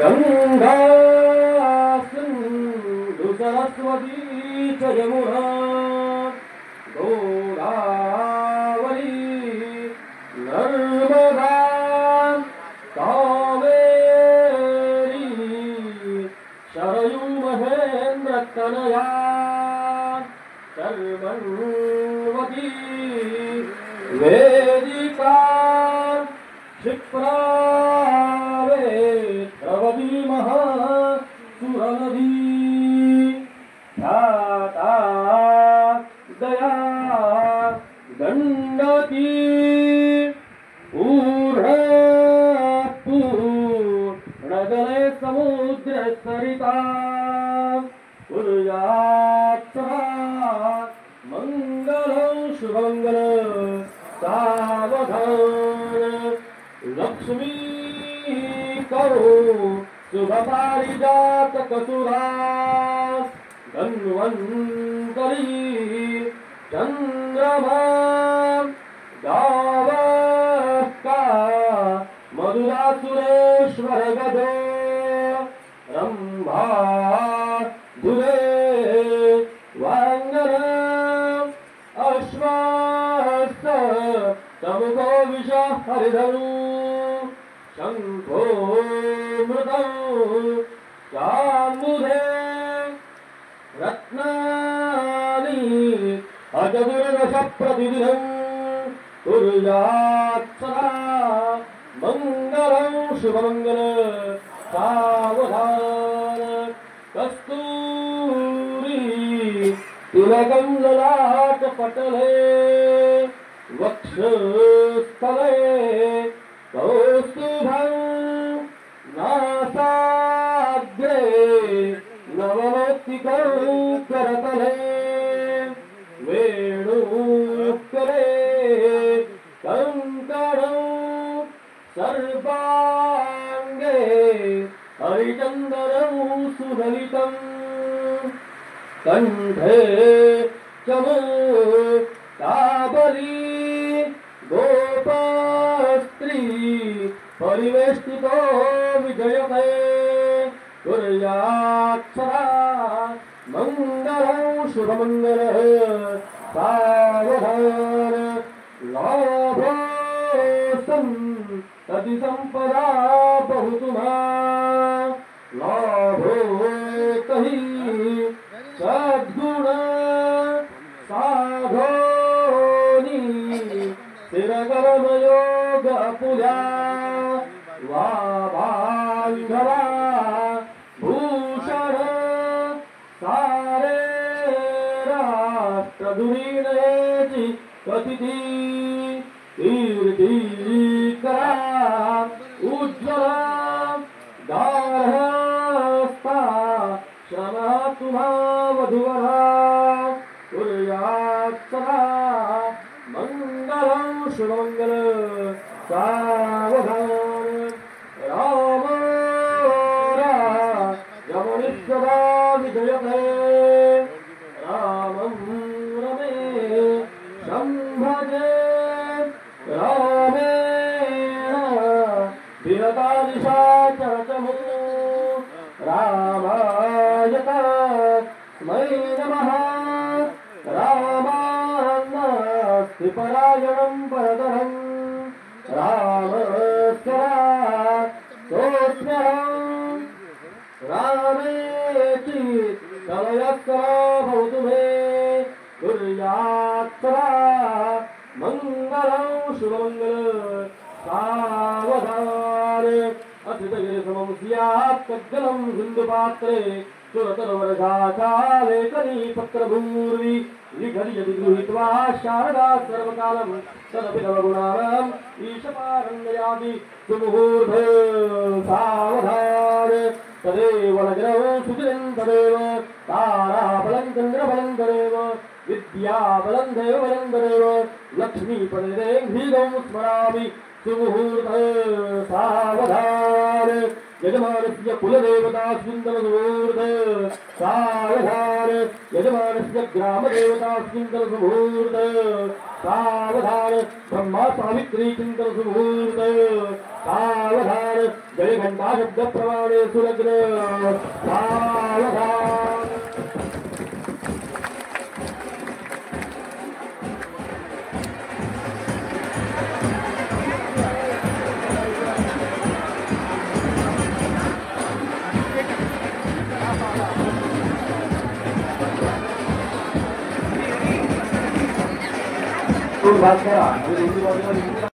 गंगा सिंधु सरस्वती च यमुना गोदावरी नर्मदा कावेरी शरयू महेंद्र तनया कर्मण्वती वेदिका क्षिप्रा द्रवती महासुरनदी ख्याता दया गंडकी पूर्णजले समुद्र सरिता कुर्यात् मंगलं शुभमंगलं सावधान लक्ष्मी करो शुभपारिजात कसुरा धन्वन्तरी चंद्रमा गावका मधुरा सुरेश्वर गजो रंभा धुरे वांगन अश्वस्थ तमुको विष हरिधनु शंखो मृतं चामुदे रत्नानि अजदुर्दश प्रतिदिनं कुर्यात् सदा मंगलं शुभमंगलं सावधान कस्तूरी तिलकं ललाट पटले वक्षस्थले कौस्तुभं नासाग्रे नवमौक्तिकं करतले वेणुकरे कंकणं सर्वांगे हरिचन्दनं सुललितं कंठे चमूकाबली गोपस्त्री परिवेष्टितो विजयते कुर्यात् सदा मंगलं शुभमंगलं सावधान लाभो सन्तति संपदा बहुतुमा लाभो कहि सद्गुण साधोनी स्थिरकर्मयोग पुल्या वाभांधरा भूषण सारे राष्ट्रधुरीनयेति कथिती कीर्तिकरा उज्ज्वला गार्हस्था क्षमा तुम्हा वधूवरा कुर्यात् सदा मंगलं शुभमंगलं सावधान राम रामनिष्ठदा विजयते रामं रमे संभजे रामेण विरता दिशा चरचमु रामाय तस्मै नमः रामान्नास्ति परायणं परतरं रामस्य सोऽस्म्यहं रामेति कलयस्करा भवतु मे कुर्यात् सदा मंगलं शुभमंगलं सावधान अतिदगिरिसमं स्यात् कज्जलं सिन्धुपात्रे सुरतरवर्षाकाले कनीपत्रभूर्वि लिखति गृहीत्वा शारदा सर्वकालं तदपि नवगुणानाम् ईशपारण्ययामि सुमुहूर्त सावधान तदेव लग्नौ सुचिरं तदेव ताराबलं चन्द्रबलं तदेव विद्याबलं देवबलं तदेव लक्ष्मीपदे धीरं स्मरामि सुमुहूर्त सावधान यजमानस्य कुलदेवता सुन्दरसुमूर्त सावधान यजमानस्य ग्रामदेवता सुन्दरसुमूर्त सावधान ब्रह्मा सावित्री चिन्तनसुमूर्त सावधान जयघण्टा शब्दप्रमाणे सुलग्न सावधान बात करा